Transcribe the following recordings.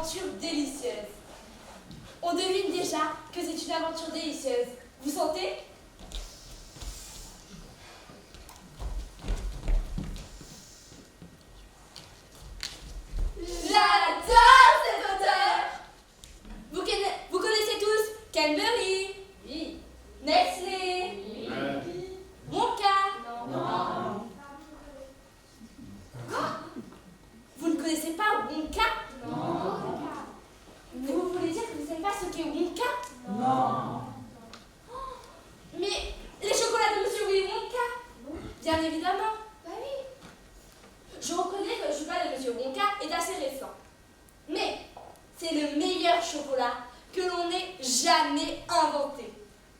aventure délicieuse. On devine déjà que c'est une aventure délicieuse. Vous sentez? J'adore cet auteur! Vous connaissez tous Cadbury? Oui. Nestlé? Oui. Wonka? Non. Quoi? Vous ne connaissez pas Wonka? Non. Vous voulez dire que vous ne savez pas ce qu'est Wonka? Non. Mais les chocolats de Monsieur Willy Wonka? Bien évidemment. Bah oui. Je reconnais que le chocolat de Monsieur Wonka est assez récent. Mais c'est le meilleur chocolat que l'on ait jamais inventé.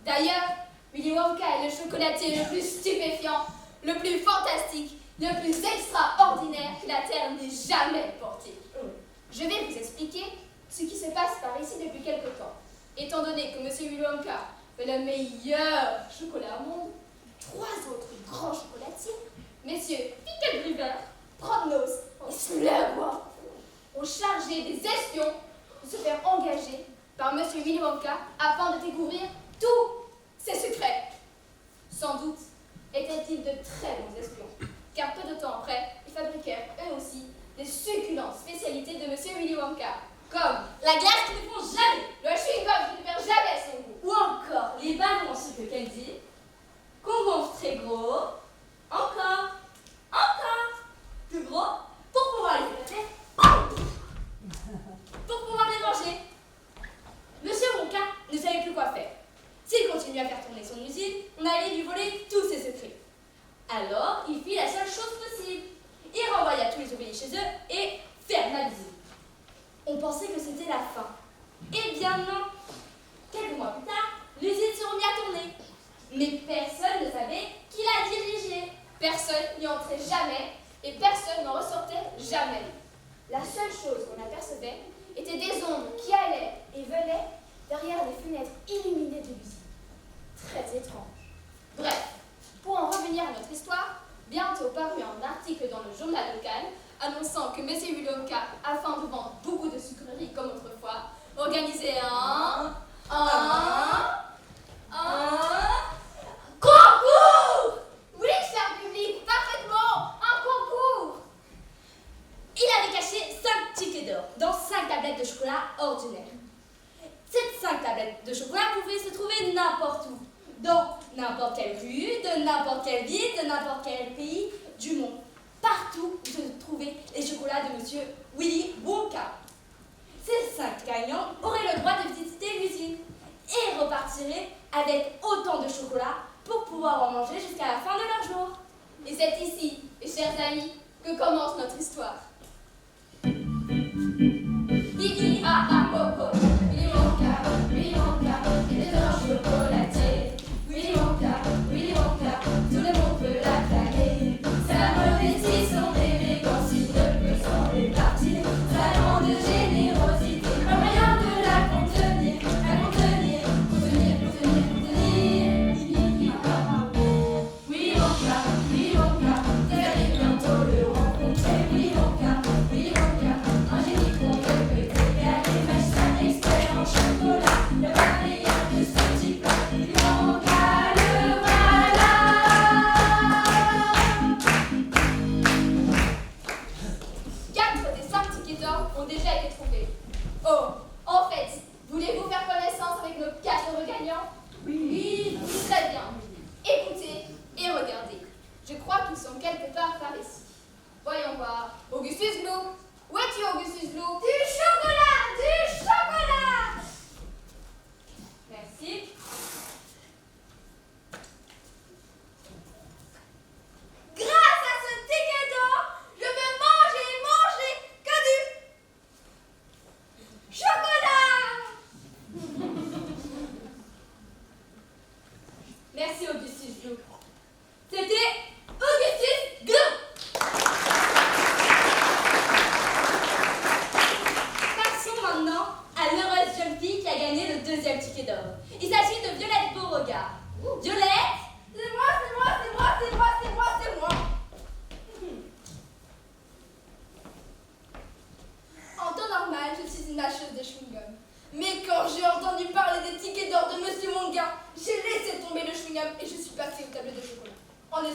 D'ailleurs, Willy Wonka est le chocolatier le plus stupéfiant, le plus fantastique, le plus extraordinaire que la Terre n'ait jamais porté. Je vais vous expliquer ce qui se passe par ici depuis quelque temps. Étant donné que M. Willy Wonka fait le meilleur chocolat au monde, 3 autres grands chocolatiers, messieurs Pickelbriver, Prognos et Slugworth, ont chargé des espions de se faire engager par M. Willy Wonka afin de découvrir tous ses secrets. Sans doute étaient-ils de très bons espions, car peu de temps après, ils fabriquèrent eux aussi des succulentes spécialités de M. Willy Wonka, comme la glace qui ne fond jamais, le chewing-gum qui ne perd jamais son goût, ou encore les ballons en sucre candy, qu'on gonfle très gros, encore, plus gros, pour pouvoir les éclater, pour pouvoir les manger. Monsieur Wonka ne savait plus quoi faire. S'il continuait à faire tourner son usine, on allait lui voler tous ses secrets. Alors, il fit la seule chose possible. Il renvoya tous les ouvriers chez eux et ferma l'usine. On pensait que c'était la fin. Eh bien non. Quelques mois plus tard, l'usine se remit à tourner. Mais personne ne savait qui la dirigeait. Personne n'y entrait jamais et personne n'en ressortait jamais. La seule chose qu'on apercevait étaient des ombres qui allaient et venaient derrière les fenêtres illuminées de l'usine. Très étrange. Bref, pour en revenir à notre histoire, bientôt parut un article dans le journal local annonçant que M. Willy Wonka, afin de vendre beaucoup de sucreries comme autrefois, organisait un concours! Oui, cher public, parfaitement, un concours! Il avait caché 5 tickets d'or dans 5 tablettes de chocolat ordinaires. Ces 5 tablettes de chocolat pouvaient se trouver n'importe où, dans n'importe quelle rue, de n'importe quelle ville, de n'importe quel pays du monde. Partout où se trouvaient les chocolats de M. Willy Wonka. Ces 5 gagnants auraient le droit de visiter l'usine et repartiraient avec autant de chocolat pour pouvoir en manger jusqu'à la fin de leur jour. Et c'est ici, mes chers amis, que commence notre histoire. Didi, ah, ah, coco, Willy Wonka, était un chocolatier. Willy Wonka, tout le monde peut l'acclamer. Sa modestie, son élégance, il ne peut s'en départir. Sa grande générosité, un moyen de la contenir. Willy Wonka, vous allez bientôt le rencontrer. Willy Wonka, un génie qu'on ne peut égaler. Magicien expert en chocolat, le meilleur de ce petit plat. Willy Wonka, le voilà. 4 des 5 tickets d'or ont déjà été trouvés. Oh, en fait, voulez-vous faire connaissance avec nos 4 gagnants? Oui, très bien. Écoutez et regardez. Je crois qu'ils sont quelque part par ici. Voyons voir. Augustus Gloop. Où es-tu, Augustus Gloop? Du chocolat! Merci. Grâce à ce ticket d'or, je peux manger que du chocolat! Merci, Augustus Gloop. C'était Augustus Gloop. Merci.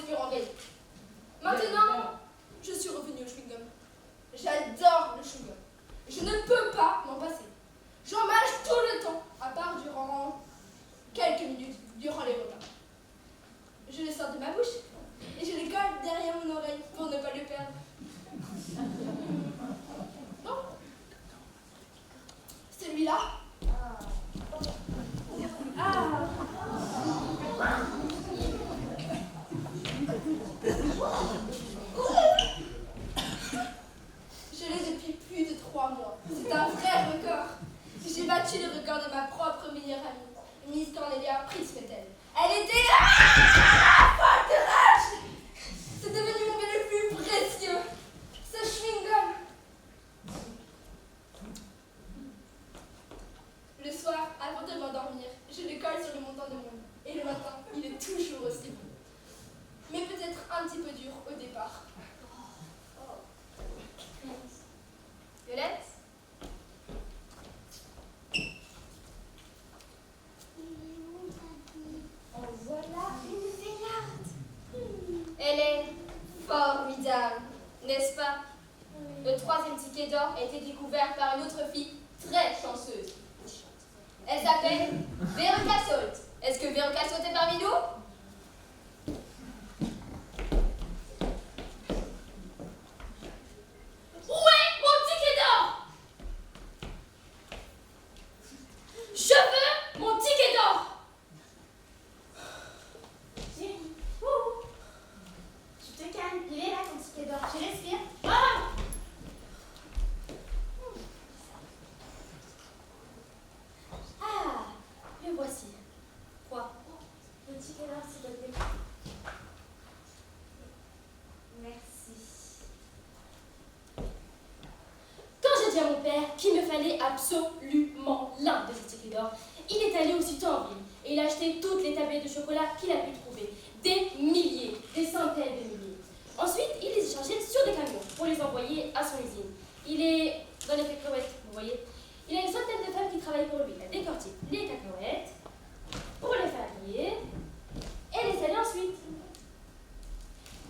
espérant gagner. Maintenant, je suis revenue au chewing-gum. J'adore le chewing-gum. Je ne peux pas m'en passer. J'en mange tout le temps, à part durant quelques minutes, durant les repas. Je le sors de ma bouche et je le colle derrière mon oreille pour ne pas le perdre. Non. Celui-là. Ah. Je l'ai depuis plus de 3 mois. C'est un vrai record. J'ai battu le record de ma propre meilleure amie, Miss Cornelia Prismetel. Elle était folle de rage. C'est devenu mon bien le plus précieux. Ce chewing-gum. Le soir, avant de m'endormir, je le colle sur le montant de mon lit. Et le matin, il est toujours aussi bon. Mais peut-être un petit peu dur au départ. Violette? En voilà une Vénarde. Elle est formidable, n'est-ce pas? Le 3e ticket d'or a été découvert par une autre fille très chanceuse. Elle s'appelle Véronica Salt. Est-ce que Véronica Salt est parmi nous? Où est mon ticket d'or? Je veux mon ticket d'or. Chérie, tu te calmes, il est là ton ticket d'or. Tu respires. Ah! Ah, le voici. Quoi? Le ticket d'or, s'il te plaît. Merci. Quand j'ai dit à mon père qu'il me fallait absolument l'un de ces tickets d'or, il est allé aussitôt en ville et il a acheté toutes les tablettes de chocolat qu'il a pu trouver. Des milliers, des centaines de milliers. Ensuite, il les a chargés sur des camions pour les envoyer à son usine. Il est dans les cacahuètes, vous voyez. Il a une centaine de femmes qui travaillent pour lui. Il décortique les cacahuètes pour les faire griller et les saler ensuite.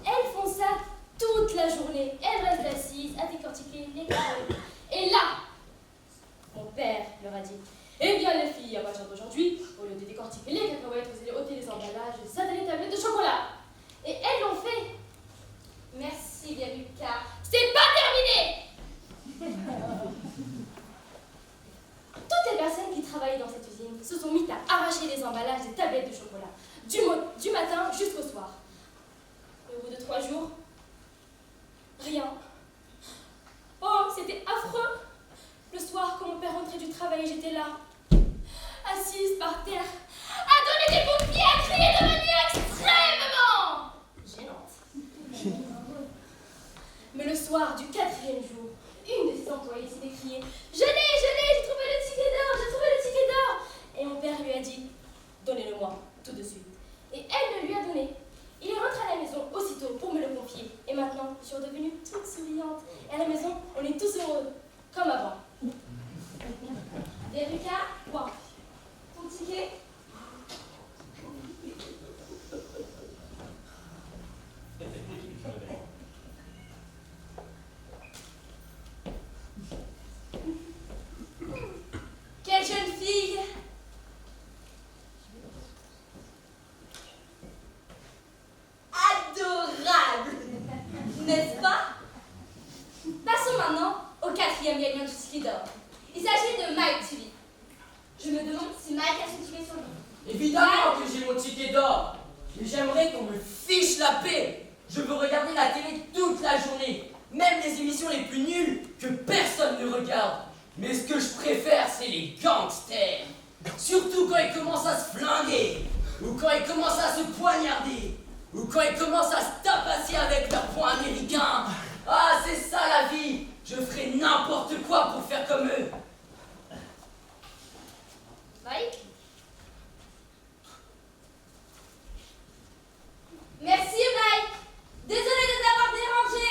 Elles font ça toute la journée. Elles restent assises à décortiquer les cacahuètes. Et là, mon père leur a dit: eh bien les filles, à partir d'aujourd'hui, au lieu de décortiquer les cacahuètes, vous allez ôter les emballages et saler les tablettes de chocolat. Et elles l'ont fait. Merci Véruca. C'est pas terminé. Toutes les personnes qui travaillaient dans cette usine se sont mises à arracher les emballages des tablettes de chocolat, du matin jusqu'au soir. Et au bout de 3 jours, rien. Oh, c'était affreux. Le soir, quand mon père rentrait du travail, j'étais là, assise par terre, à donner des coups de pied, à crier de manière extrêmement gênante. Mais le soir du 4e jour, une de ses employées s'est décriée: je l'ai, j'ai trouvé le ticket d'or, j'ai trouvé le ticket d'or. Et mon père lui a dit: donnez-le-moi tout de suite. Et elle le lui a donné. Il est rentré à la maison aussitôt pour me le confier. Et maintenant, je suis redevenue toute souriante. Et à la maison, on est tous heureux, comme avant. Véruca, quoi? Ton ticket? Quelle jeune fille! Adorable! N'est-ce pas? Passons maintenant au 4e gagnant du ticket d'or. Il s'agit de Mike TV. Je me demande si Mike a son ticket sur lui. Évidemment que j'ai mon ticket d'or. Mais j'aimerais qu'on me fiche la paix. Je veux regarder la télé toute la journée. Même les émissions les plus nulles que personne ne regarde. Mais ce que je préfère, c'est les gangsters. Surtout quand ils commencent à se flinguer. Ou quand ils commencent à se poignarder. Ou quand ils commencent à se tapasser avec leurs poings américains. Ah, c'est ça la vie. Je ferai n'importe quoi pour faire comme eux. Mike? Merci Mike. Désolée de t'avoir dérangé.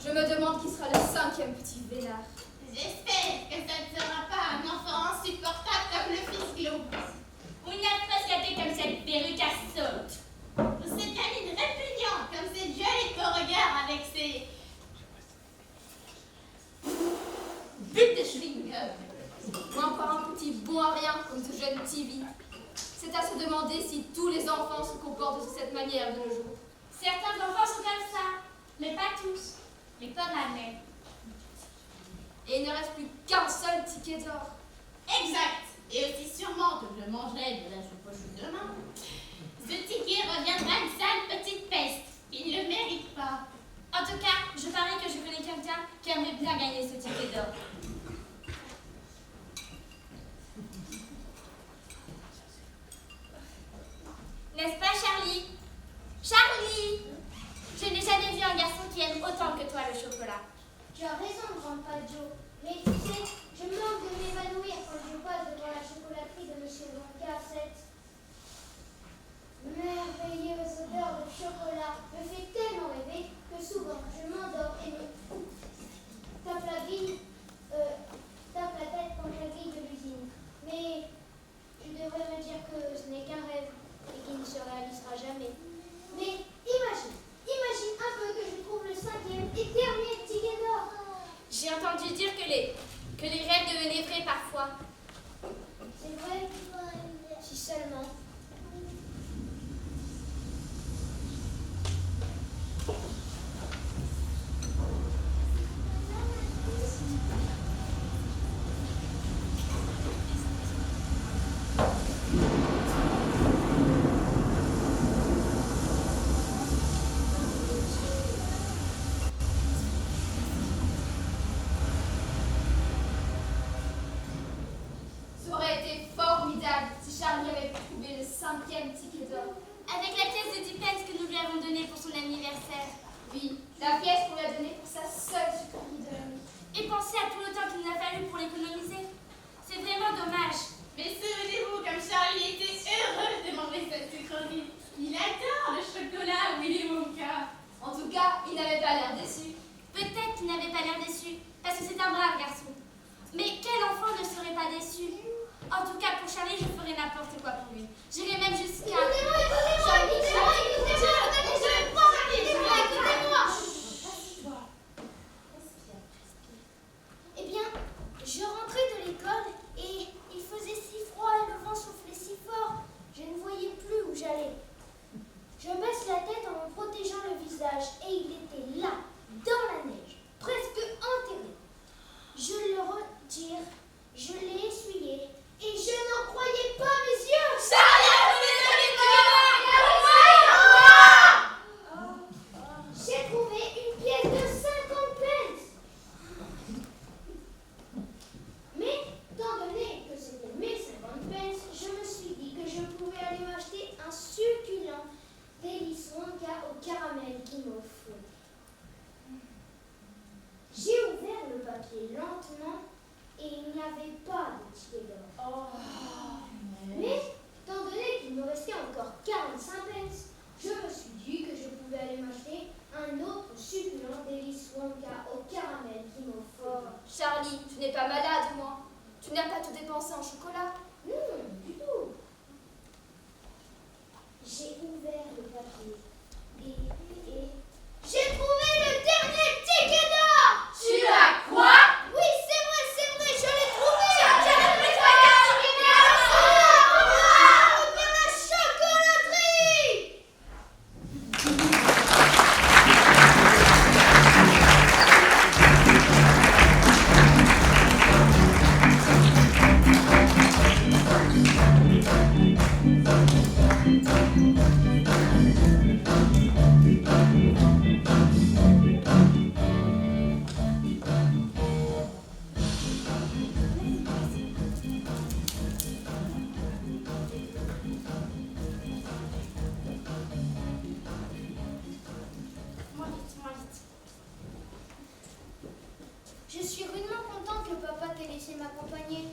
Je me demande qui sera le 5e petit vénard. J'espère que ça ne sera pas un enfant insupportable comme le fils Globus. Ou une affrescatée comme cette perruque à saute. Ou cette gamine répugnante comme cette jolie Beauregard avec ses... But de chewing-gum. Ou encore un petit bon à rien comme ce jeune TV. C'est à se demander si tous les enfants se comportent de cette manière de nos jours. Certains enfants sont comme ça, mais pas tous. Mais pas ma mère. Et il ne reste plus qu'un seul ticket d'or. Exact. Et aussi sûrement que je mangerai de la soupe aux choux demain. Ce ticket reviendra une sale petite peste. Il ne le mérite pas. En tout cas, je parie que je connais quelqu'un qui aimerait bien gagner ce ticket d'or. N'est-ce pas, Charlie? Charlie! Je n'ai jamais vu un garçon qui aime autant que toi le chocolat. Tu as raison, grand Joe. Mais tu sais, je manque de m'évanouir quand je passe devant la chocolaterie de M. Wonka. Cette merveilleuse odeur de chocolat me fait tellement rêver que souvent je m'endors et me tape la tête contre la grille de l'usine. Mais je devrais me dire que ce n'est qu'un rêve et qu'il ne se réalisera jamais. Mais imagine un peu que je trouve le 5e et dernier ticket d'or. J'ai entendu dire que les rêves devenaient vrais parfois. C'est vrai, si seulement. Ça aurait été formidable si Charlie avait pu trouver le 5e ticket d'or. Avec la pièce de 10 pence que nous lui avons donnée pour son anniversaire. Oui, la pièce qu'on lui a donnée pour sa seule sucrerie de l'année. Et pensez à tout le temps qu'il nous a fallu pour l'économiser. C'est vraiment dommage. Mais souvenez-vous comme Charlie était heureux de manger cette sucrerie. Il adore le chocolat Willy Wonka. En tout cas, il n'avait pas l'air déçu. Peut-être qu'il n'avait pas l'air déçu, parce que c'est un brave garçon. Mais quel enfant ne serait pas déçu? En tout cas, pour Charlie, je ferai n'importe quoi pour lui. J'irai même jusqu'à... Eh bien, je rentrais de l'école et il faisait si froid et le vent soufflait si fort, je ne voyais plus où j'allais. Je baisse la tête en me protégeant le visage et il était là, dans la neige, presque enterré. Je le retire, je l'ai essuyé et je n'en croyais pas mes yeux. J'ai trouvé une pièce de 50 pence. Mais, étant donné que c'était mes 50 pence, je me suis dit que je pouvais aller m'acheter un succulent délice Wonka au caramel qui m'offre. J'ai ouvert le papier lentement et il n'y avait pas de ticket d'or. Mais, étant donné qu'il me restait encore 45 pence, je me suis dit que je pouvais aller m'acheter un autre succulent délice Wonka au caramel qui m'offre. Charlie, tu n'es pas malade, moi. Tu n'as pas tout dépensé en chocolat. Non, du tout. J'ai ouvert le papier et j'ai trouvé le dernier ticket d'or. Tu as quoi? Oui, c'est vrai, je l'ai trouvé. Dans la chocolaterie. Je suis rudement contente que papa t'ait laissé m'accompagner.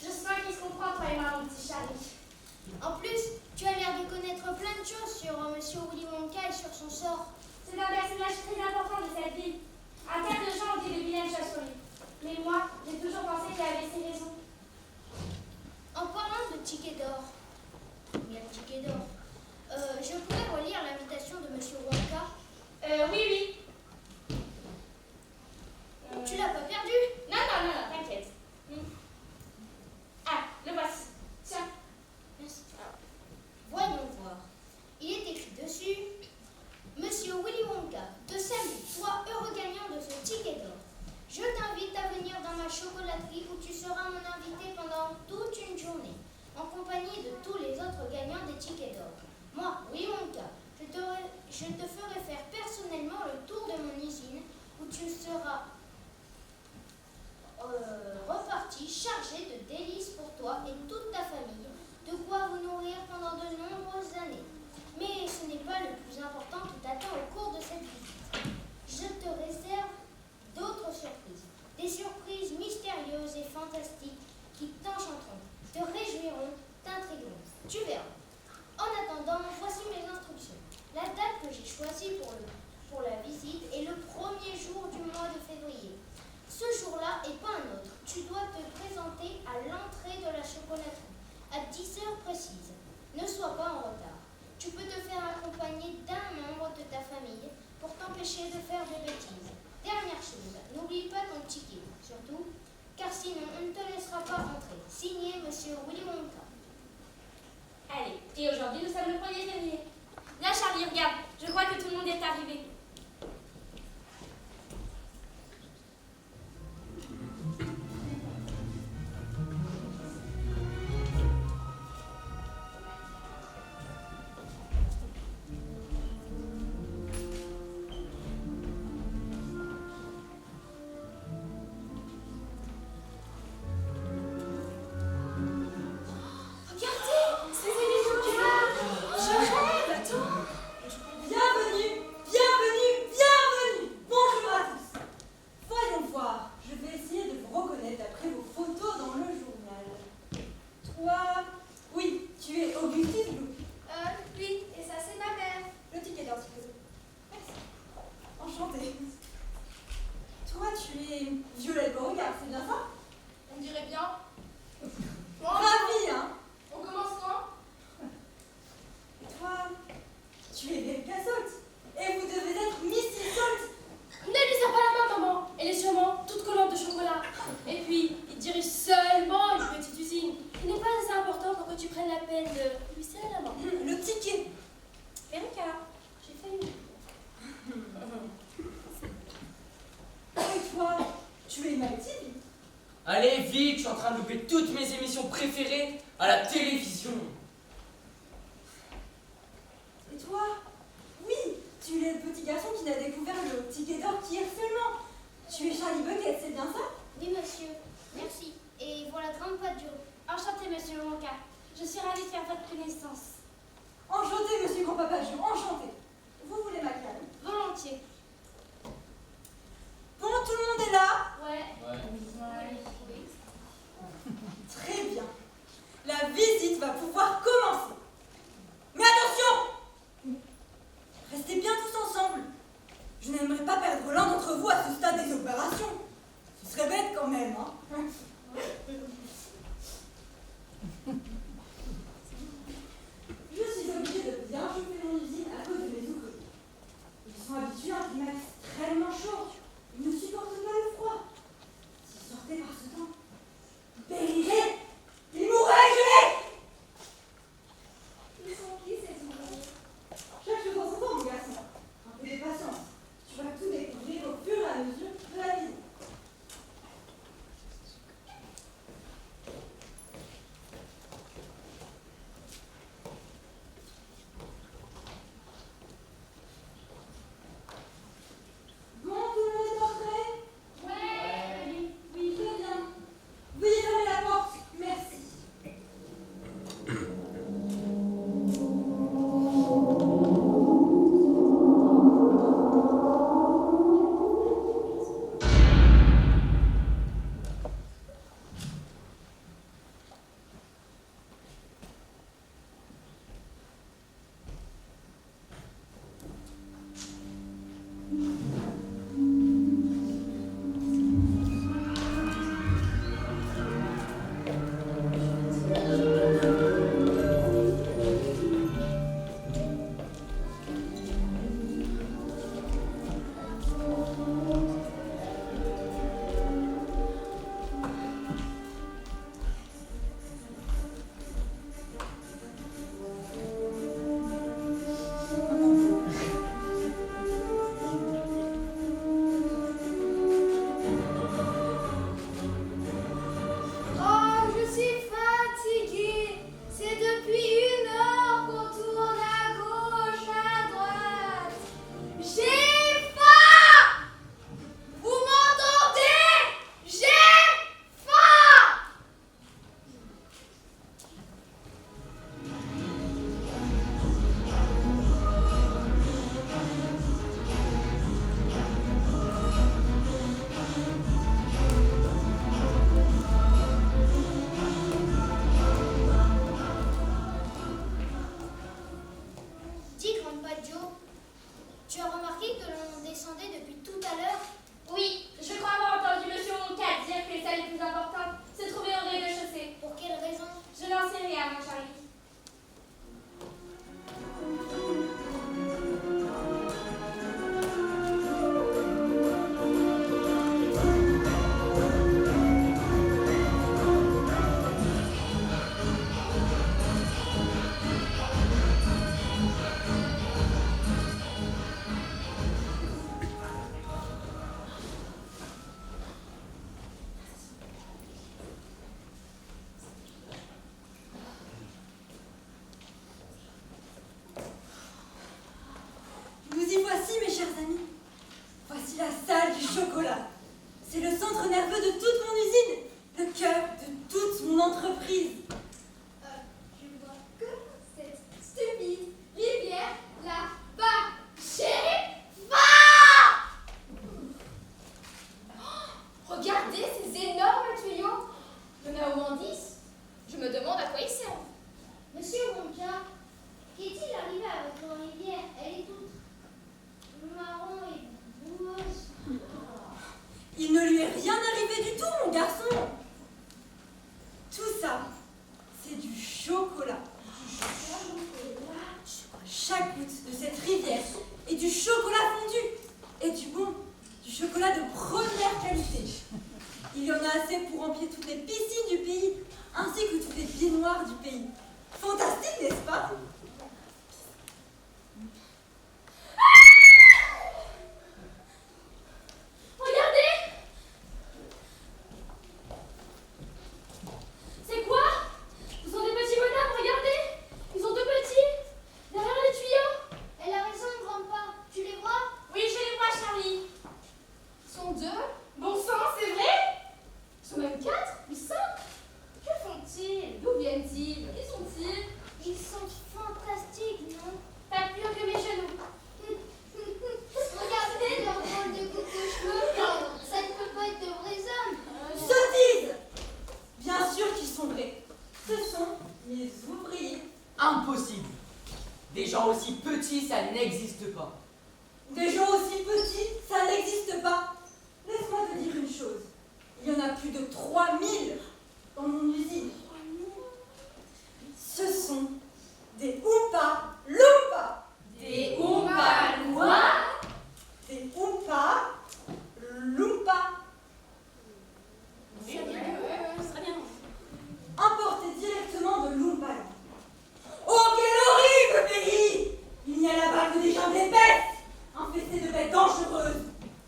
Je sens qu'il se comprend, toi et moi, mon petit Charlie. En plus, tu as l'air de connaître plein de choses sur Monsieur Willy Wonka et sur son sort. C'est un personnage très important de cette ville. Un tas de gens ont dit de vilaines choses sur lui. Mais moi, j'ai toujours pensé qu'il avait ses raisons. En parlant de tickets d'or, il y a le ticket d'or. Je pourrais relire l'invitation de Monsieur Wonka. Oui. Tu l'as pas perdu? Non, t'inquiète. Ah, le voici. Tiens. Merci. Voyons voir. Il est écrit dessus: Monsieur Willy Wonka, te salue, toi heureux gagnant de ce ticket d'or. Je t'invite à venir dans ma chocolaterie où tu seras mon invité pendant toute une journée, en compagnie de tous les autres gagnants des tickets d'or. Moi, Willy Wonka, je te ferai faire personnellement le tour de mon usine où tu seras reparti chargé de délices pour toi et toute ta famille, de quoi vous nourrir pendant de nombreuses années. Mais ce n'est pas le plus important qui t'attend au cours de cette visite. Je te réserve d'autres surprises, des surprises mystérieuses et fantastiques qui t'enchanteront, te réjouiront, t'intrigueront. Tu verras. En attendant, voici mes instructions. La date que j'ai choisie pour la visite est le 1er jour du mois de février. Ce jour-là et pas un autre, tu dois te présenter à l'entrée de la chocolaterie à 10 heures précises. Ne sois pas en retard. Tu peux te faire accompagner d'un membre de ta famille pour t'empêcher de faire des bêtises. Dernière chose, n'oublie pas ton ticket, surtout, car sinon on ne te laissera pas entrer. Signé Monsieur Willy Wonka. Allez, et aujourd'hui nous sommes le 1er février. Là, Charlie, regarde. Je crois que tout le monde est arrivé. Allez, vite, je suis en train de louper toutes mes émissions préférées à la télévision. Et toi? Oui, tu es le petit garçon qui n'a découvert le ticket d'or qu'hier seulement. Tu es Charlie Bucket, c'est bien ça? Oui, monsieur. Merci. Et voilà grande pâte du riz. Enchanté, Monsieur Wonka. Je suis ravie de faire votre connaissance. Enchanté, monsieur Grand-Papa Jour, enchanté. Vous voulez ma canne? Volontiers. Bon, tout le monde est là? Ouais. Très bien. La visite va pouvoir commencer. Mais attention! Restez bien tous ensemble. Je n'aimerais pas perdre l'un d'entre vous à ce stade des opérations. Ce serait bête quand même, hein? Je suis obligée de bien chauffer mon usine à cause de mes ouvriers. Ils sont habitués à C'est le centre nerveux de toute mon usine, le cœur de toute mon entreprise. Je vois que cette stupide rivière là-bas. Chérie, Regardez ces énormes tuyaux. Il y en a au moins 10. Je me demande à quoi ils servent. Monsieur Wonka, qu'est-il arrivé à votre rivière? Elle est toute marron et boueuse. Il ne lui est rien arrivé du tout, mon garçon. Tout ça, c'est du chocolat. Chaque goutte de cette rivière est du chocolat fondu. Et du bon, du chocolat de première qualité. Il y en a assez pour remplir toutes les piscines du pays, ainsi que toutes les baignoires du pays. Fantastique, n'est-ce pas? Regardez! C'est quoi? Ce sont des petits bonhommes, regardez! Ils sont tout petits, derrière les tuyaux. Elle a raison, grand-père. Tu les vois? Oui, je les vois, Charlie. Ils sont 2. Bon sang, c'est vrai? Ils sont même 4 ou 5. Que font-ils? D'où viennent-ils? Qui sont-ils? Ils sont fantastiques, non? Pas plus haut que mes genoux. Regardez leur drôle de coupe de cheveux. Ça ne peut pas être de vrais hommes. Sottise! Bien sûr qu'ils sont vrais. Ce sont mes ouvriers. Impossible. Des gens aussi petits, ça n'existe pas. Des gens aussi petits, ça n'existe pas. Laisse-moi te dire une chose. Il y en a plus de 3000 dans mon usine. Ce sont des Oompa Loompa. Des Oompa Loompa? Des Oompa Loompa. Oui, très bien. Importés directement de Loompa Land. Oh, quel horrible pays! Il n'y a là-bas que des jungles épaisses, infestés de bêtes dangereuses,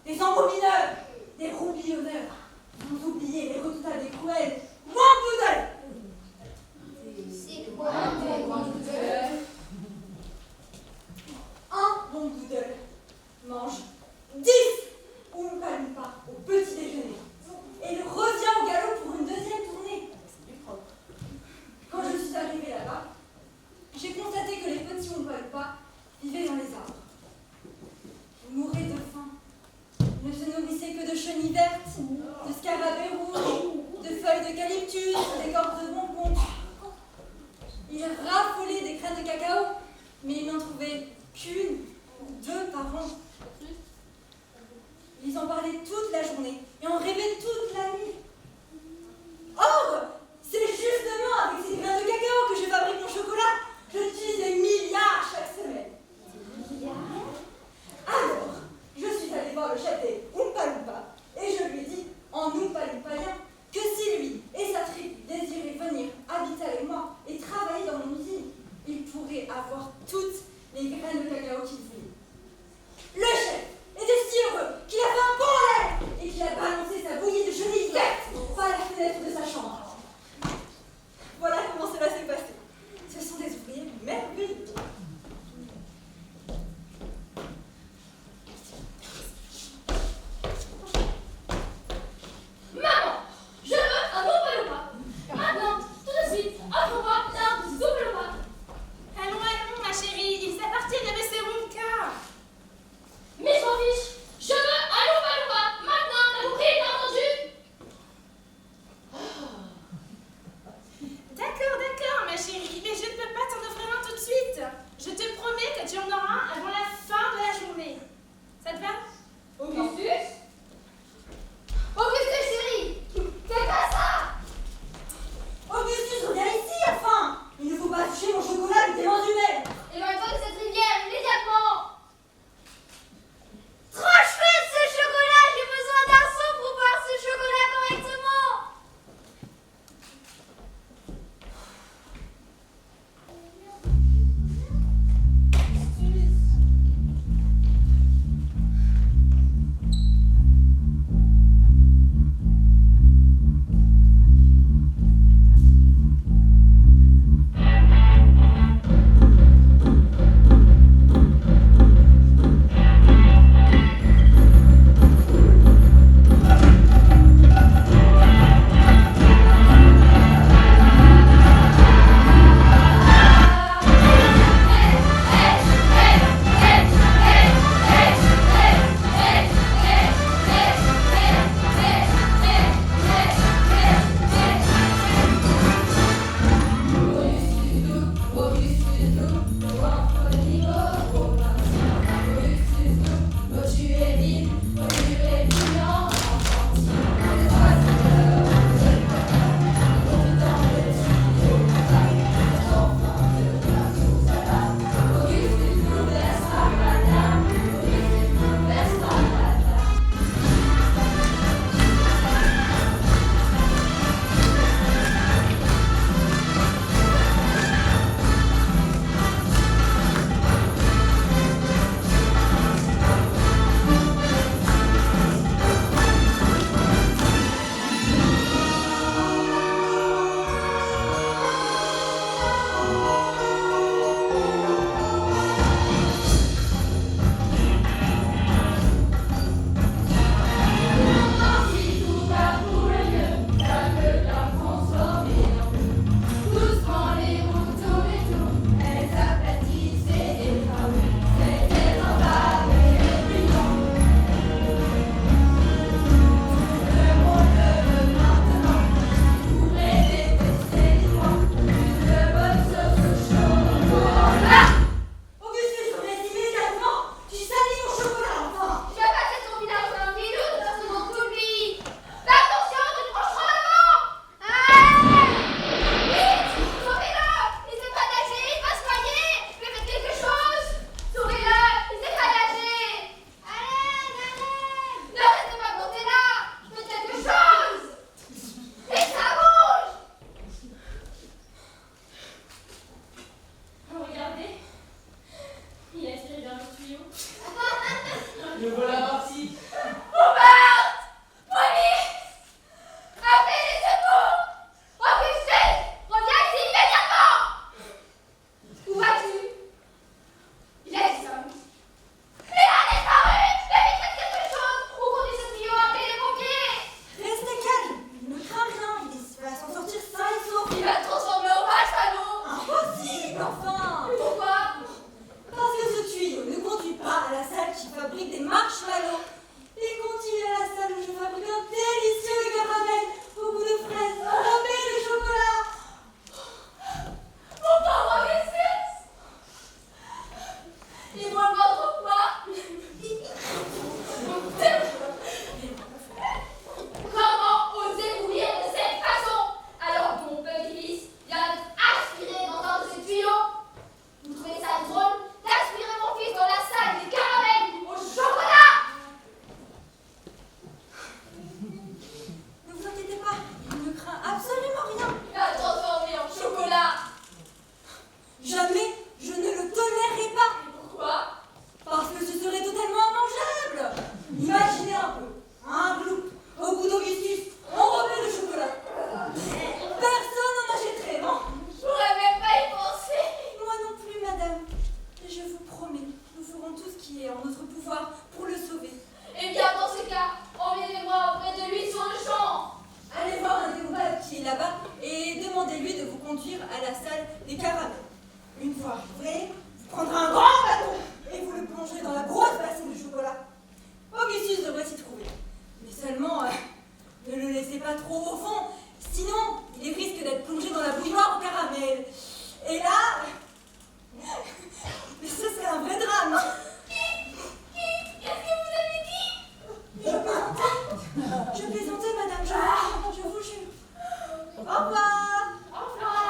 des embomineurs, des roubillonneurs, sans oublier les redoutables et cruels Wampoodle. C'est quoi Des Wampoodle. Un Wampoodle mange 10 Oompa Loompa au petit déjeuner et il revient au galop pour une deuxième tournée. Quand je suis arrivée là-bas, j'ai constaté que les petits Oompa Loompa vivaient dans les arbres. Ils mouraient de faim. Ils ne se nourrissaient que de chenilles vertes, de scarabées rouges, de feuilles d'eucalyptus, de pas trop au fond, sinon il risque d'être plongé dans la bouilloire au caramel. Et là, mais ce serait un vrai drame. Qu'est-ce que vous avez dit? Je plaisantais, madame, je vous jure. Au revoir. Au revoir,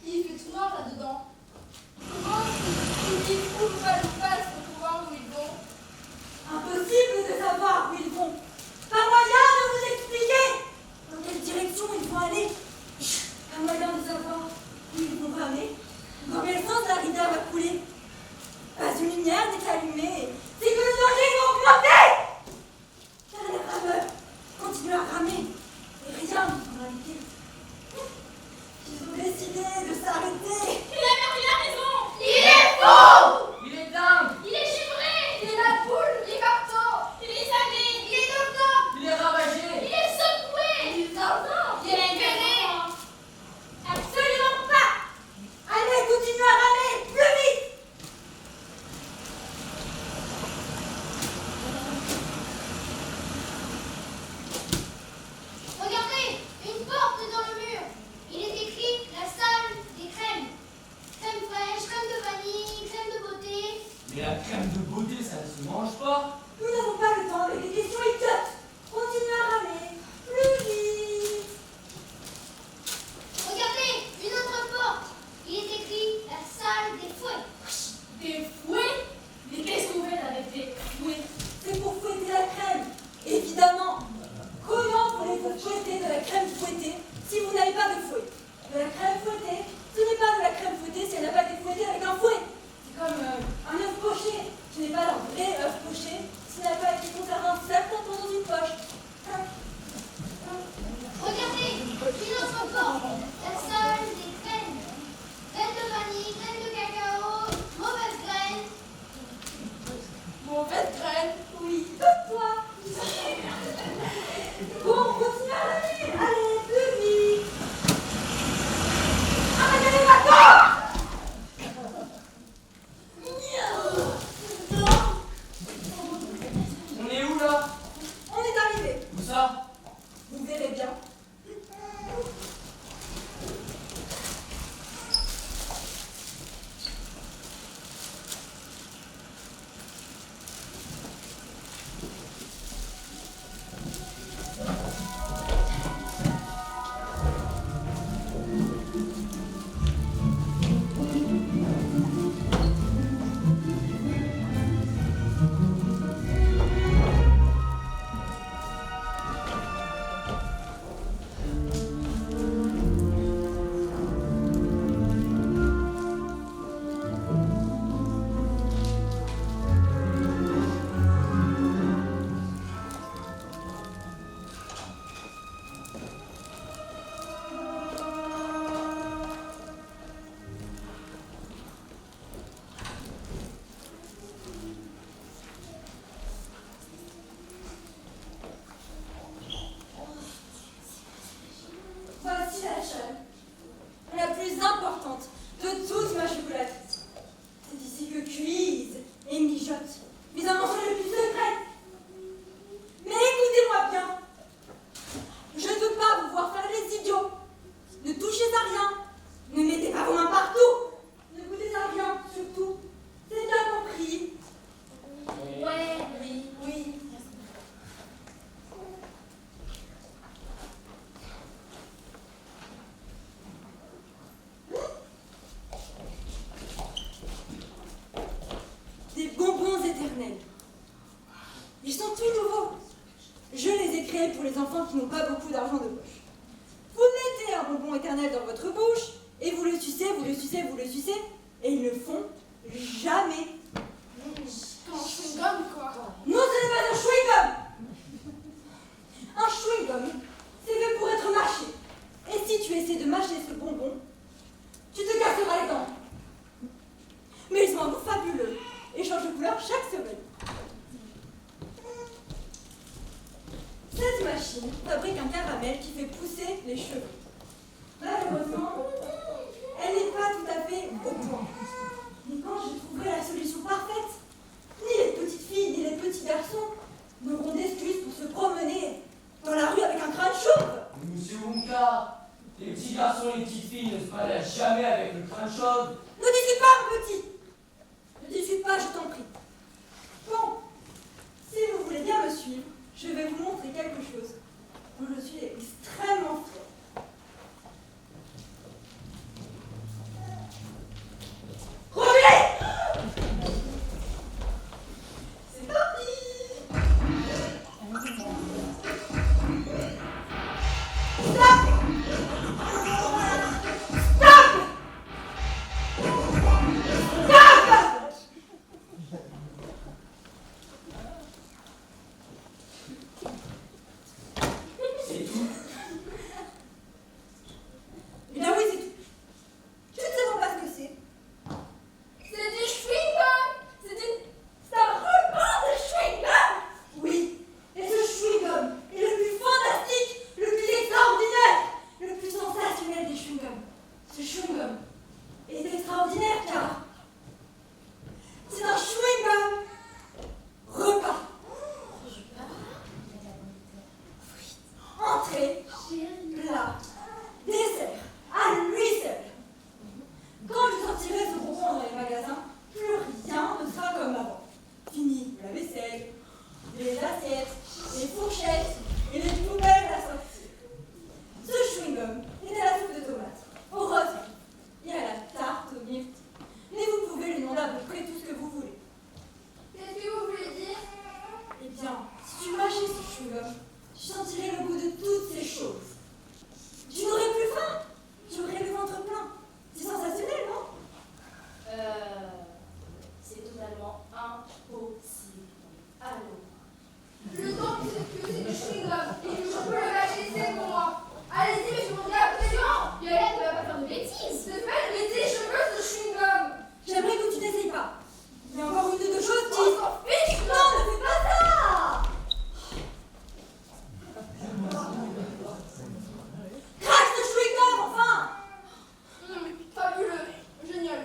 Il fait tout noir là-dedans. Comment ils vivent où le pas pour pouvoir où ils vont? Impossible de savoir où ils vont. Pas moyen de vous expliquer dans quelle direction ils vont aller. Pas moyen de savoir où ils vont ramer. Dans quel sens la rivière va couler. Pas une lumière n'est allumée. C'est que le danger va augmenter. Car les rameurs continuent à ramer. Et rien en réalité. Ils ont décidé de s'arrêter. il a raison. Il est faux! Il est dingue. Il est givré. Il est la poule, il est marteau, Il est cinglé. il est docteur, Il est ravagé. Il est secoué. il est zinzin, Il est engueulé. Absolument pas. Allez, continuez à ramer. Plus vite. Regardez, une porte dans le mur. Il est écrit la salle des crèmes. Crème fraîche, crème de vanille, crème de beauté. Mais la crème de beauté, ça ne se mange pas. Nous n'avons pas le temps avec des questions idiotes. Continuez à ramer. Plus vite. Regardez, une autre porte. Il est écrit la salle des fouets. des fouets. Mais qu'est-ce qu'on fait avec des fouets? C'est pour fouetter la crème. Évidemment. Comment voulez-vous fouetter de la crème fouettée si vous n'avez pas de fouet? De la crème fouettée, ce n'est pas de la crème fouettée si elle n'a pas été fouettée avec un fouet. C'est comme un œuf poché. Ce n'est pas un vrai œuf poché s'il n'a pas été conservé un certain temps pour les enfants qui n'ont pas beaucoup d'argent de poche. Vous mettez un bonbon éternel dans votre bouche, et vous le sucez, vous le sucez, vous le sucez, et ils ne font jamais. Comme un chewing-gum, quoi. Non, ce n'est pas un chewing-gum. Un chewing-gum, c'est fait pour être mâché. Et si tu essaies de mâcher ce bonbon, tu te casseras les dents. Mais ils sont un goût fabuleux et changent de couleur chaque semaine. Cette machine fabrique un caramel qui fait pousser les cheveux. Malheureusement, elle n'est pas tout à fait au point. Mais quand je trouverai la solution parfaite, ni les petites filles ni les petits garçons n'auront d'excuses pour se promener dans la rue avec un crâne chauve. Monsieur Wonka, les petits garçons et les petites filles ne se baladent jamais avec le crâne chauve. Ne discute pas, mon petit. Ne discute pas, je t'en prie. Bon, si vous voulez bien me suivre, je vais vous montrer quelque chose dont je suis extrêmement fière. Reculez! C'est parti! Stop! Stop! Stop! C'est tout. Eh bien oui, c'est tout. Tu ne sais pas ce que c'est. C'est du chewing-gum. C'est un ruban de chewing-gum. Oui, et ce chewing-gum est le plus fantastique, le plus extraordinaire, le plus sensationnel des chewing-gums. Ce chewing-gum est extraordinaire car c'est un chewing-gum repas. Entrée, plat, dessert, à lui seul. Quand je sortirai ce bonbon dans les magasins, plus rien ne sera comme avant. Fini la vaisselle, les assiettes, les fourchettes et les poubelles à sortir. Ce chewing-gum est à la soupe de tomates, au rose et à la tarte aux myrtilles. Mais vous pouvez lui demander à peu près tout ce que vous voulez. Qu'est-ce que vous voulez dire? Eh bien, si tu mâchais ce chewing-gum, tu sentirais le goût de toutes ces choses. Tu n'aurais plus faim, tu aurais le ventre plein. C'est sensationnel, non? C'est totalement impossible. Allô? Le temps que c'est du chewing-gum et que je peux le lâcher, c'est pour moi. Allez-y, mais je vous dis absolument. Violette ne va pas faire de bêtises. C'est pas une bêtise, je veux ce chewing-gum. J'aimerais que tu n'essayes pas. Il y a encore une ou deux choses qui... On s'en fiche. Non, ne fais pas ça! Crache ce chewing-gum, enfin! Fabuleux. Génial.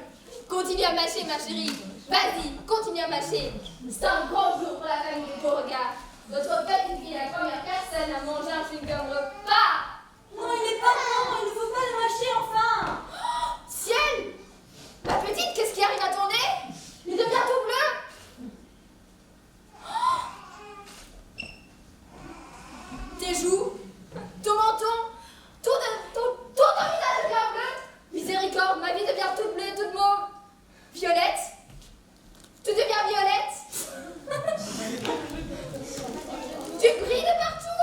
Continue à mâcher, ma chérie. Vas-y, continue à mâcher. C'est un grand jour pour la famille de Beauregard. Votre petite fille est la première personne à manger un chewing-gum repas. Non, il n'est pas bon, il ne faut pas le mâcher, enfin! Ciel! Ma petite, qu'est-ce qui arrive à ton nez? Il devient tout bleu. Tes joues, ton menton, tout ton visage devient bleu. Miséricorde, ma vie devient toute bleue, toute mauve. Violette, tu deviens violette. Tu brilles de partout.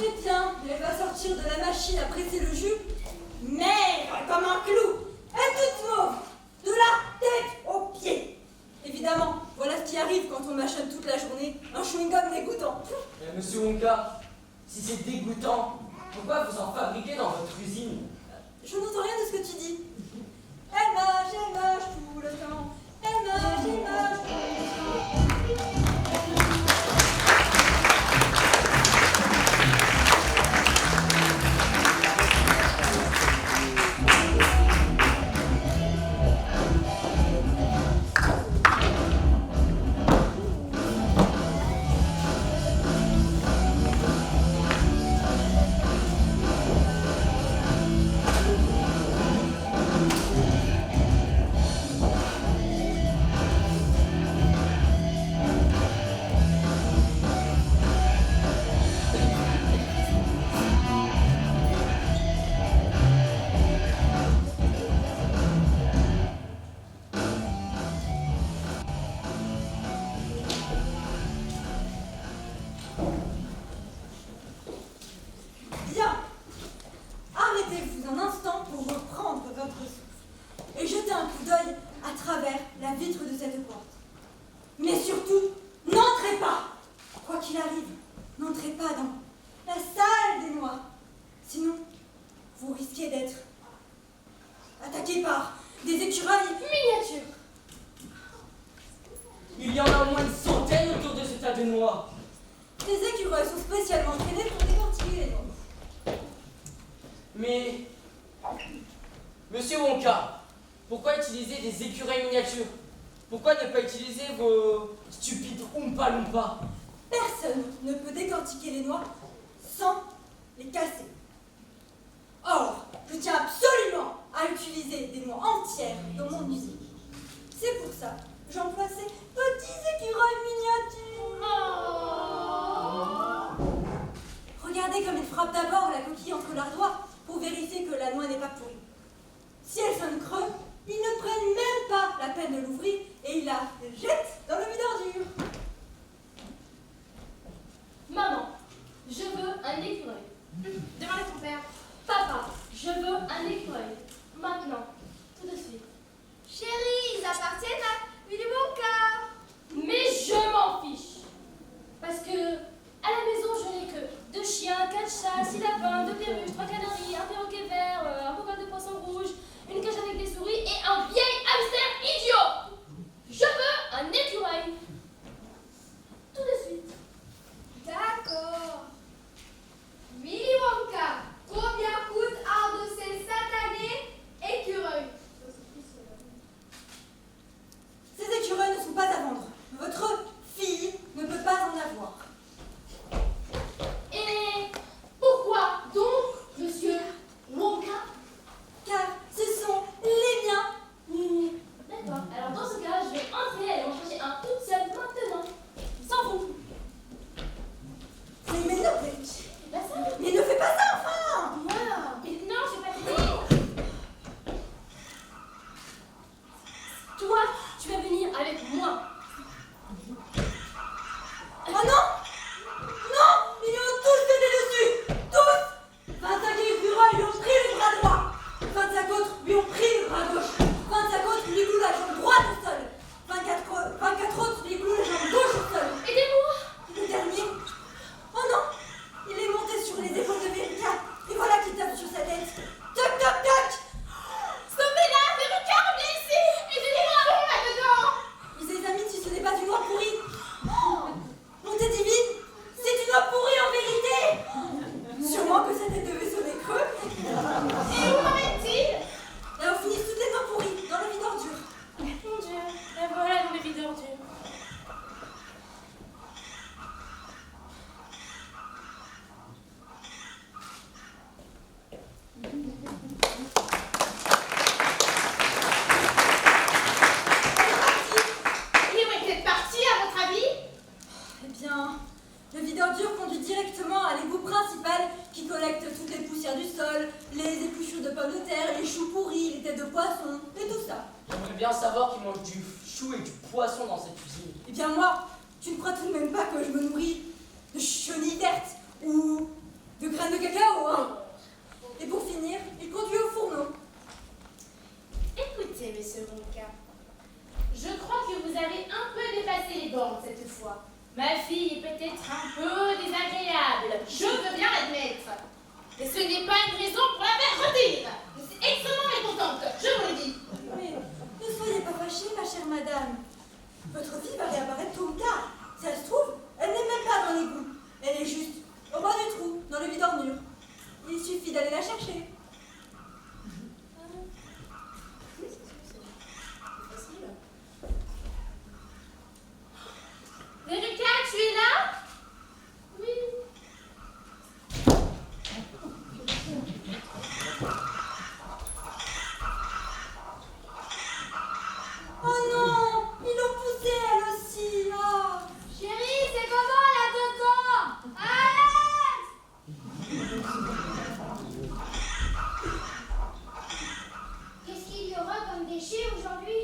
Eh bien, elle va sortir de la machine à presser le jus, maigre comme un clou, et toute mauve, de la tête aux pieds. Évidemment, voilà ce qui arrive quand on mâchonne toute la journée, un chewing-gum dégoûtant. Mais monsieur Wonka, si c'est dégoûtant, pourquoi vous en fabriquez dans votre usine? Je n'entends rien de ce que tu dis. Elle mâche tout le temps. Elle mâche tout le temps. Bien. Arrêtez-vous un instant pour reprendre votre souffle et jeter un coup d'œil à travers la vitre de cette porte. Mais surtout, n'entrez pas. Quoi qu'il arrive, n'entrez pas dans la salle des noix. Sinon, vous risquez d'être attaqué par des écureuils miniatures. Il y en a au moins une centaine autour de ce tas de noix. Les écureuils sont spécialement entraînés pour décortiquer les noix. Mais, monsieur Wonka, pourquoi utiliser des écureuils miniatures? Pourquoi ne pas utiliser vos stupides Oompa Loompa? Personne ne peut décortiquer les noix sans les casser. Or, je tiens absolument à utiliser des noix entières dans mon usine. C'est pour ça que j'emploie ces petits écureuils miniatures. Regardez comme ils frappent d'abord la coquille entre leurs doigts pour vérifier que la noix n'est pas pourrie. Si elle sonne creux, ils ne prennent même pas la peine de l'ouvrir et ils la jettent dans le vide-ordure. Maman, je veux un écureuil. Demande à ton père. Papa, je veux un écureuil. Maintenant, tout de suite. Chérie, ils appartiennent à Willy Wonka. Mais je m'en fiche. Parce que à la maison, je n'ai que 2 chiens, 4 chats, 6 lapins, 2 perruches, 3 canaris, un perroquet vert, un bocal de poisson rouge, une cage avec des souris et un vieil hamster idiot. Je veux un écureuil. Tout de suite. D'accord. Willy Wonka, combien coûte un de ces satanés écureuils? Ces écureuils ne sont pas à vendre. Votre fille ne peut pas en avoir. Et pourquoi donc, monsieur Wonka? Car ce sont les miens. D'accord. Alors dans ce cas, je vais entrer et aller en chercher un toute seule maintenant. Sans vous. Mais Bah ça. mais ne fais pas ça, enfin. Moi. Mais non, je vais pas t'aider. Toi, tu vas venir avec moi. Oh non. Non, ils lui ont tous sauté dessus. Tous. 25 écureuils lui ont pris le bras droit. 25 autres lui ont pris le bras gauche. 25 autres lui clouent la jambe droite au sol. 24 autres lui clouent la jambe gauche au sol. Aidez-moi. Le dernier, oh non, il est monté sur les épaules de Verika, et voilà qu'il tape sur sa tête. Toc, toc, toc. Sauvez-la, Verika, reviens ici. Aidez-moi, là-dedans. Ils examinent si ce n'est pas une noix pourrie. Montée divine, c'est une noix pourrie en vérité. Sûrement que sa tête devait sonner creux. Et où en est-il? Là où finissent toutes les noix pourries, dans le vide ordure. Mon Dieu, la voilà dans le vide ordure. Et où est-elle partie, à votre avis? Eh bien, le vide ordure conduit directement à l'égout principal qui collecte toutes les poussières du sol, les épluchures de pommes de terre, les choux pourris, les têtes de poisson, et tout ça. J'aimerais bien savoir qui mange du chou et du poisson dans cette cuisine. Eh bien moi, tu ne crois tout de même pas que je me nourris de chenilles vertes ou de graines de cacao, hein. Et pour finir, il conduit au fourneau. Écoutez, monsieur Ronca, je crois que vous avez un peu dépassé les bornes cette fois. Ma fille est peut-être un peu désagréable, je veux bien l'admettre. Mais ce n'est pas une raison pour la faire redire. Je suis extrêmement mécontente, je vous le dis. Mais ne soyez pas fâchée, ma chère madame. Votre fille va réapparaître tôt ou tard. Si elle se trouve, elle n'est même pas dans l'égout. Elle est juste au bas du trou, dans le bidormure. Il suffit d'aller la chercher. Véruca, tu es là? Oui. Oh non, ils l'ont poussée elle aussi. Oh. Chérie, c'est comment la tonton? Qu'est-ce qu'il y aura comme déchets aujourd'hui?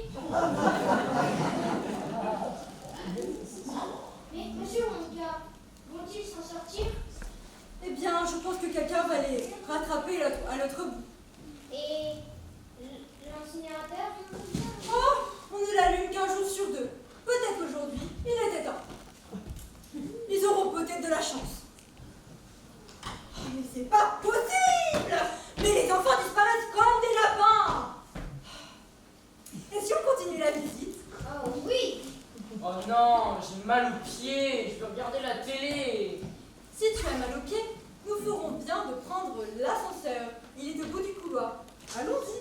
Mais monsieur Ronca, vont-ils s'en sortir? Eh bien, je pense que quelqu'un va les rattraper à l'autre bout. Et l'incinérateur? Oh, on ne l'allume qu'un jour sur deux. Peut-être aujourd'hui, il était temps. Ils auront peut-être de la chance. Oh, mais c'est pas possible! Mais les enfants disparaissent comme des lapins! Et si on continue la visite? Oh oui! Oh non, j'ai mal aux pieds, je veux regarder la télé. Si tu as mal aux pieds, nous ferons bien de prendre l'ascenseur. Il est au bout du couloir. Allons-y.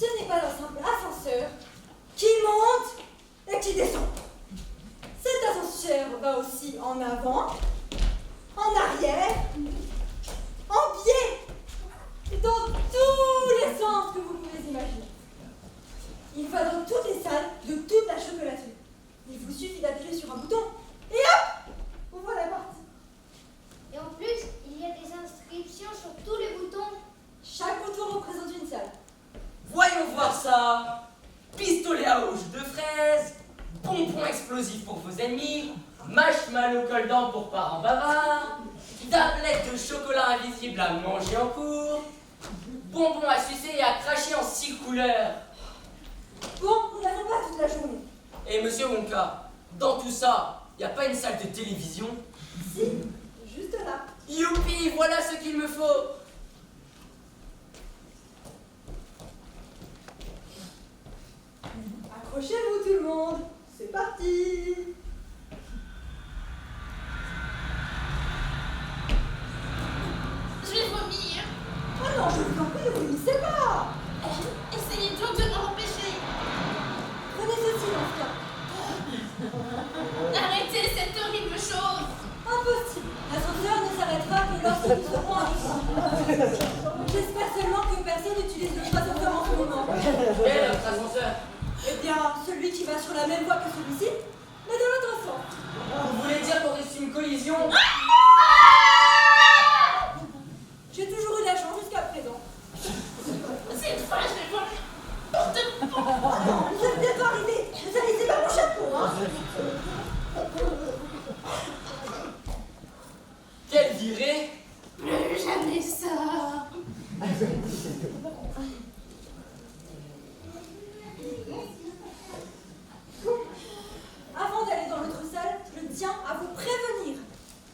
Ce n'est pas un simple ascenseur qui monte et qui descend. Cet ascenseur va aussi en avant, en arrière, en biais, et dans tous les sens que vous pouvez imaginer. Il va dans toutes les salles de toute la chocolaterie. Il vous suffit d'appuyer sur un bouton et hop, vous voilà parti. Et en plus, il y a des inscriptions sur tous les boutons. Chaque bouton représente une salle. Voyons voir ça. Pistolet à eau jus de fraise, bonbons explosifs pour vos ennemis, marshmallow collant pour parents bavards, tablette de chocolat invisible à manger en cours, bonbons à sucer et à cracher en 6 couleurs. Bon, nous n'avons pas toute la journée. Et monsieur Wonka, dans tout ça, y a pas une salle de télévision? Si, juste là. Youpi, voilà ce qu'il me faut. Accrochez-vous tout le monde, c'est parti. Je vais vomir. Oh non, je vous en prie, ne vomissez pas. Essayez donc de m'en empêcher. Prenez ceci dans ce cas. Arrêtez cette horrible chose. Impossible. L'ascenseur ne s'arrêtera que lorsque nous serons en dessous. J'espère seulement que personne n'utilise le ascenseur en ce moment. Quel est notre ascenseur? Eh bien, celui qui va sur la même voie que celui-ci, mais dans l'autre sens. Vous voulez dire qu'on risque une collision? J'ai toujours eu la chance jusqu'à présent. Cette fois, je vais vomir. Vous êtes bientôt arrivés. Ne salissez pas mon chapeau, hein. Quelle virée! Plus jamais ça. Avant d'aller dans l'autre salle, je tiens à vous prévenir.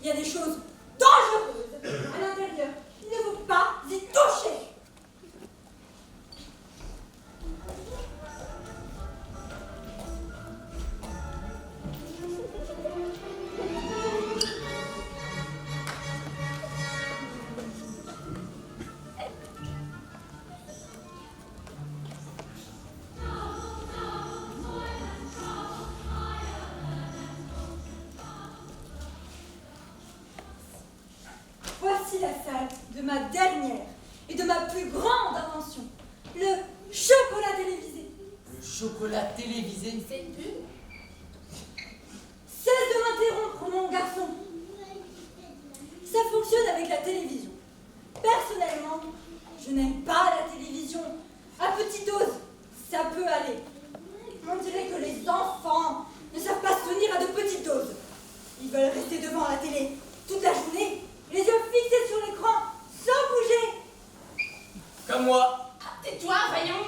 Il y a des choses dangereuses à l'intérieur. Il ne faut pas y toucher. voici la salle de ma dernière et de ma plus grande invention, le chocolat télévisé. Le chocolat télévisé. C'est une pub? Cesse de m'interrompre, mon garçon. Ça fonctionne avec la télévision. Personnellement, je n'aime pas la télévision. À petite dose, ça peut aller. On dirait que les enfants ne savent pas se tenir à de petites doses. Ils veulent rester devant la télé toute la journée, les yeux fixés sur l'écran, sans bouger. Comme moi. Tais-toi, voyons!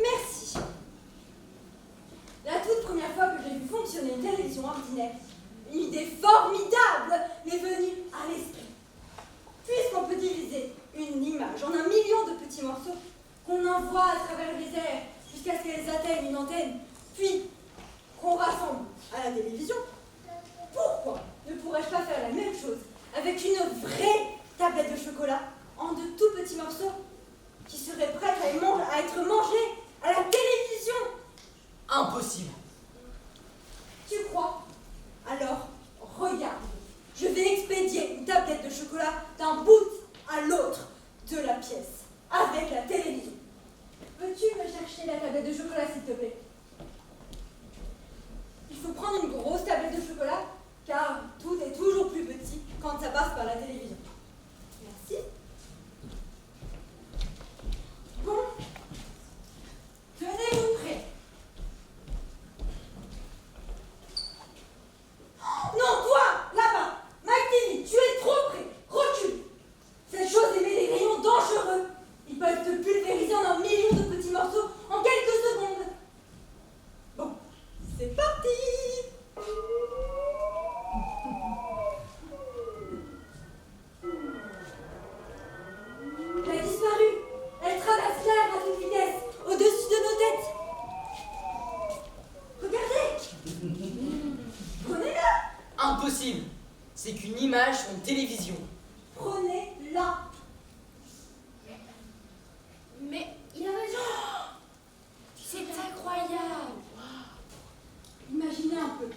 Merci. La toute première fois que j'ai vu fonctionner une télévision ordinaire, une idée formidable m'est venue à l'esprit. Puisqu'on peut diviser une image en 1 million de petits morceaux qu'on envoie à travers les airs jusqu'à ce qu'elles atteignent une antenne, puis qu'on rassemble à la télévision, pourquoi ne pourrais-je pas faire la même chose avec une vraie tablette de chocolat en de tout petits morceaux qui seraient prêtes à être mangés à la télévision? Impossible. Tu crois? Alors, regarde. Je vais expédier une tablette de chocolat d'un bout à l'autre de la pièce, avec la télévision. Peux-tu me chercher la tablette de chocolat, s'il te plaît? Il faut prendre une grosse tablette de chocolat, car tout est toujours plus petit quand ça passe par la télévision. Merci. Bon. Tenez-vous prêts. Non, toi, là-bas, Mike, tu es trop près. Recule. Cette chose émet des rayons dangereux. Ils peuvent te pulvériser en 1 million de petits morceaux en quelques secondes. Bon, c'est parti. Elle a disparu. Elle traverse l'air à toute vitesse, au-dessus de nos têtes. Regardez. Prenez-la. Impossible. C'est qu'une image sur une télévision. Prenez-la. Mais il a raison. C'est incroyable. Imaginez un peu.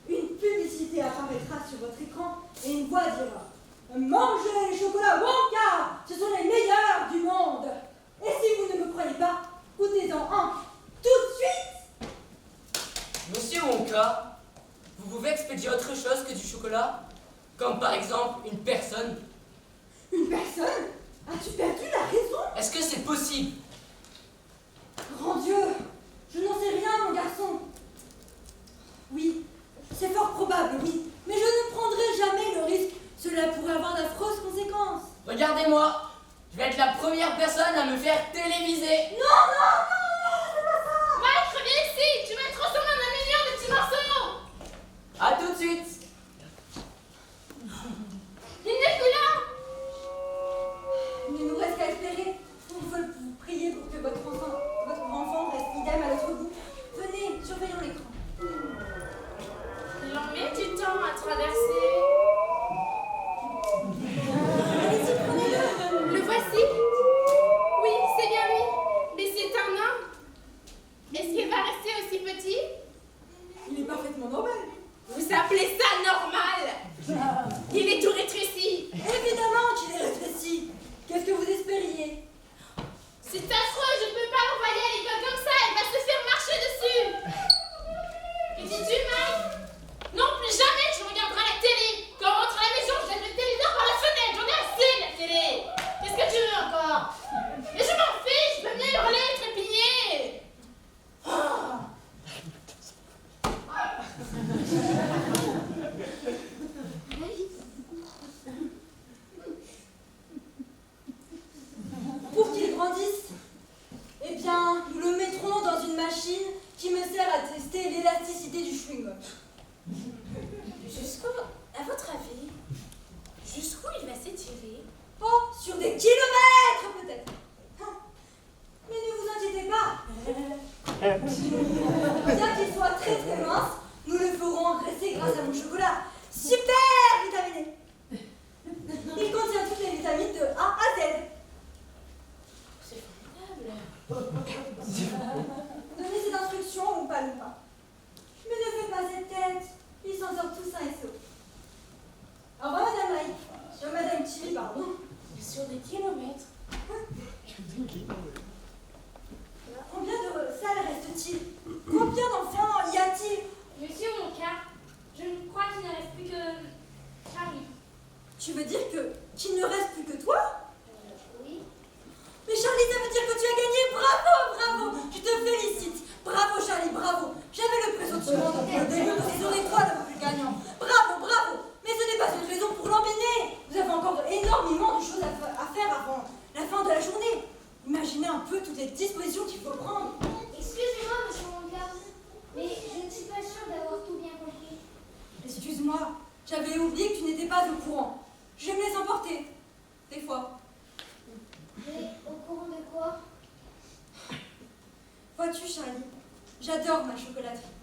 Une publicité apparaîtra sur votre écran et une voix dira « Mangez les chocolats Wonka, ce sont les meilleurs du monde !» Et si vous ne me croyez pas, goûtez-en un tout de suite. Monsieur Wonka, vous pouvez expédier autre chose que du chocolat? Comme par exemple une personne? Une personne? As-tu perdu la raison? Est-ce que c'est possible? Grand Dieu, je n'en sais rien, mon garçon. Oui, c'est fort probable, oui. Mais je ne prendrai jamais le risque. Cela pourrait avoir d'affreuses conséquences. Regardez-moi, je vais être la première personne à me faire téléviser. Non, non, non, non, c'est pas ça. Mike, reviens ici! Tu vas me transformer en 1 million de petits morceaux! À tout de suite. Il n'est plus là! Il ne nous reste qu'à espérer. Il faut vous prier pour que votre enfant reste idem à l'autre bout. Venez, surveillons l'écran. Il en met du temps à traverser. Allez-y, prenez-le. Le voici? Oui, c'est bien lui. Mais c'est un homme. Est-ce qu'il va rester aussi petit? Il est parfaitement normal. Vous appelez ça normal? Il est tout rétréci. Évidemment qu'il est rétréci. Qu'est-ce que vous espériez? C'est affreux, je ne peux pas l'envoyer à l'école comme ça, elle va se faire marcher dessus. Que dis-tu, Mike? Non, plus jamais tu regarderas la télé. Quand on rentre à la maison, je jette le téléviseur par la fenêtre, j'en ai assez de la télé. Qu'est-ce que tu veux encore? Mais je m'en fiche, je peux bien hurler, trépigner. Pour qu'il grandisse, eh bien, nous le mettrons dans une machine qui me sert à tester l'élasticité du chewing-gum. Jusqu'où, à votre avis, jusqu'où il va s'étirer? Oh, sur des kilomètres peut-être. Mais ne vous inquiétez pas. Bien qu'il soit très très mince, nous le ferons engraisser qu'il ne reste plus que toi. Oui. Mais Charlie, ça veut dire que tu as gagné. Bravo, bravo. Je te félicite. Bravo Charlie, bravo. J'avais le pressentiment depuis le début que ce serait toi le plus gagnant. Bravo, bravo. Mais ce n'est pas une raison pour l'embêter. Vous avez encore énormément de choses à faire avant la fin de la journée. Imaginez un peu toutes les dispositions qu'il faut prendre. Excusez-moi, monsieur Wonka, mais je ne suis pas sûre d'avoir tout bien compris. Excuse-moi, j'avais oublié que tu n'étais pas au courant. Je me laisse emporter. Des fois. Mais au courant de quoi? Vois-tu, Charlie, j'adore ma chocolaterie.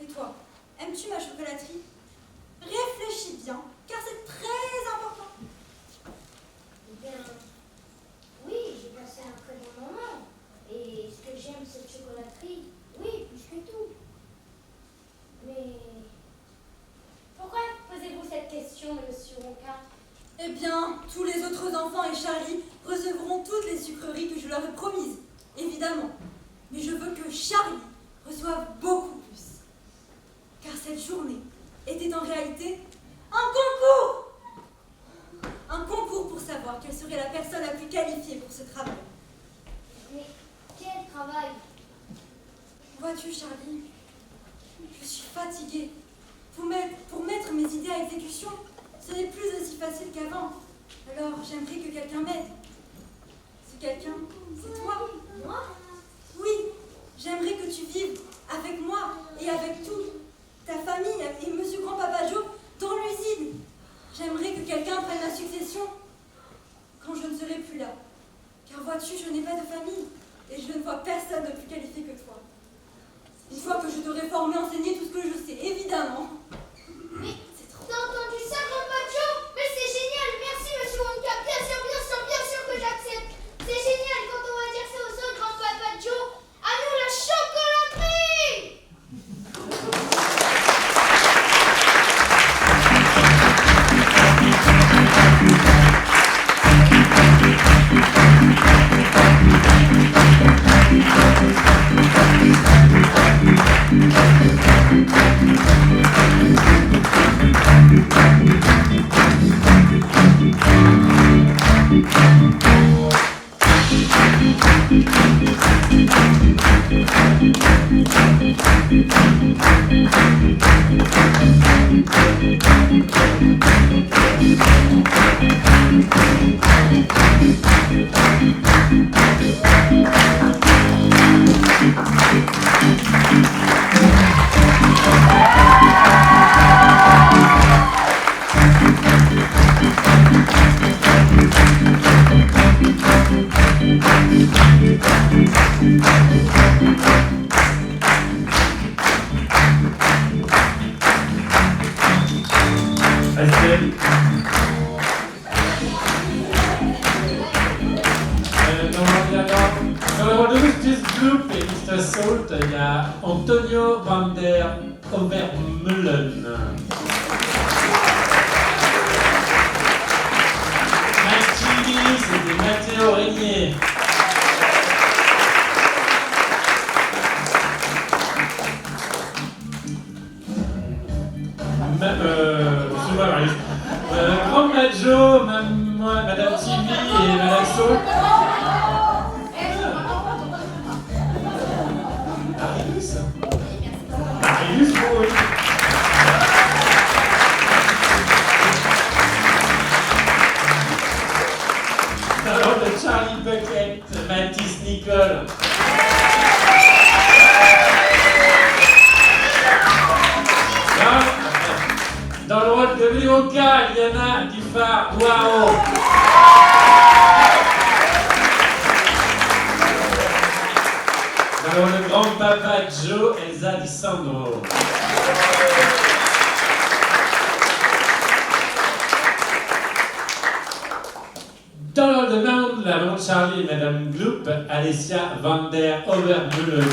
Et toi, aimes-tu ma chocolaterie? Réfléchis bien, car c'est très important. Eh bien, oui, j'ai passé un très bon moment. Et ce que j'aime, cette chocolaterie, oui, plus que tout. Mais Pourquoi posez-vous cette question, monsieur Wonka? Eh bien, tous les autres enfants et Charlie recevront toutes les sucreries que je leur ai promises, évidemment. Mais je veux que Charlie reçoive beaucoup plus. Car cette journée était en réalité un concours. Un concours pour savoir quelle serait la personne la plus qualifiée pour ce travail. Mais quel travail? Vois-tu, Charlie, je suis fatiguée. Pour mettre mes idées à exécution, ce n'est plus aussi facile qu'avant. Alors, j'aimerais que quelqu'un m'aide. Ce quelqu'un, c'est toi. Moi? Oui, j'aimerais que tu vives avec moi et avec toute ta famille et Monsieur Grand-Papa Joe dans l'usine. J'aimerais que quelqu'un prenne la succession quand je ne serai plus là. Car vois-tu, je n'ai pas de famille et je ne vois personne de plus qualifié que toi. Une fois que je t'aurai formé, enseigné tout ce que je sais, évidemment. Mais t'as entendu ça, Grand-Papa Joe? Mais c'est génial! Merci, monsieur Wonka! Bien sûr que j'accepte! C'est génial quand on va dire ça aux autres, Grand-Papa Joe! À nous la chocolaterie! Il y a Antonio van der Overmeulen. Machili, c'était Matteo Régnier. Excuse-moi, Marius. Grand Majo, Madame Timmy et Madame Saul. Marius, oui. Alors de Charlie Bucket, Mathis Nicole. Dans le rôle de Léoka, Liana Gifar Douaro. Dans le rôle de grand-papa Joe, Elsa Di Sandro. Dans le rôle de la maman de Charlie et Madame Gloop, Alessia van der Overmeulen.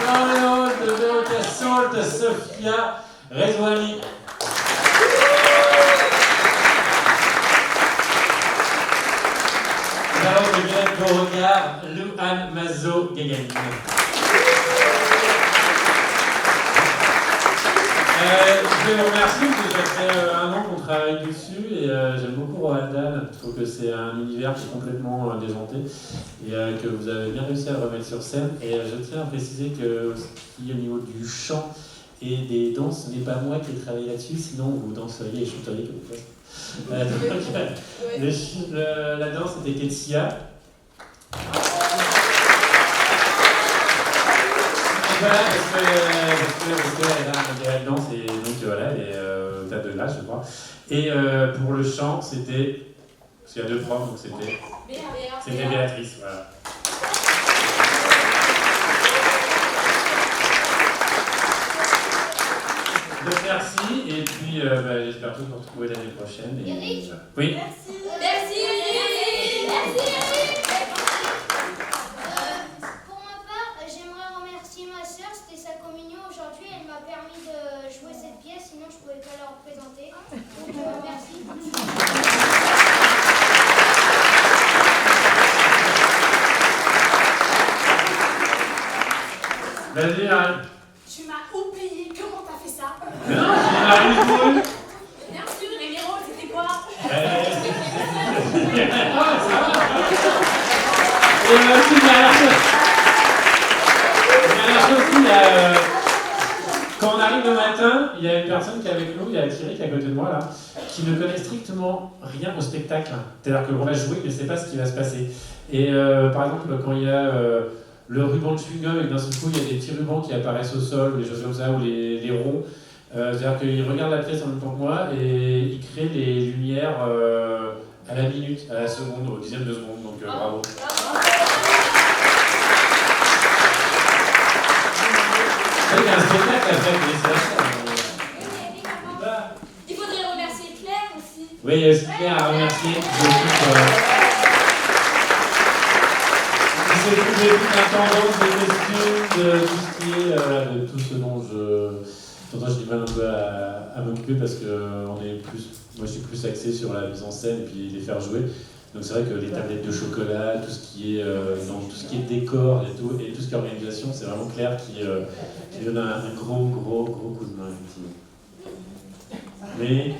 Dans le rôle de Veronica Salt, Sophia Rezouani. Dans le rôle de Violette Beauregard, Louane Mazo Gaganine. Je vous remercie parce que ça fait 1 an qu'on travaille dessus et j'aime beaucoup Roald Dahl. Je trouve que c'est un univers qui est complètement déjanté et que vous avez bien réussi à le remettre sur scène. Et je tiens à préciser que aussi, au niveau du chant et des danses, ce n'est pas moi qui ai travaillé là-dessus, sinon vous danseriez et chanteriez comme ça. La danse était Ketsia. Voilà, parce qu'elle danse et donc voilà, elle est au tas de l'âge, je crois. Et pour le chant, c'était. Parce qu'il y a 2 profs, donc c'était Béatrice, voilà. Donc merci, et puis j'espère tous vous retrouver l'année prochaine. Et, Eric oui. Merci. Merci. Pour ma part, j'aimerais remercier ma sœur, c'était sa communion aujourd'hui, elle m'a permis de jouer cette pièce, sinon je ne pouvais pas la représenter. Donc merci. Vas-y, Ariel. Tu m'as oublié, comment t'as fait ça? Non, c'est Ariel Cool. Bien sûr, les héros, c'était quoi? Et aussi, il y a quand on arrive le matin, il y a une personne qui est avec nous, il y a Thierry qui est à côté de moi là, qui ne connaît strictement rien au spectacle. C'est-à-dire qu'on va jouer, mais ne sait pas ce qui va se passer. Et par exemple, quand il y a le ruban de chewing-gum et que d'un seul coup il y a des petits rubans qui apparaissent au sol, ou des choses comme ça, ou les ronds, c'est-à-dire qu'il regarde la pièce en même temps que moi et il crée les lumières à la minute, à la seconde, au dixième de seconde, donc bravo. Il y a un spectacle après, mais c'est ça. Il faudrait remercier Claire aussi. Oui, c'est Claire à remercier. C'est toute l'intendance des costumes, de tout ce qui est, de tout ce dont je dis mal un peu à m'occuper parce que moi je suis plus axé sur la mise en scène et puis les faire jouer. Donc c'est vrai que les tablettes de chocolat, tout ce qui est tout ce qui est décor et tout ce qui est organisation, c'est vraiment Claire qui donne un gros coup de main effectivement. Mais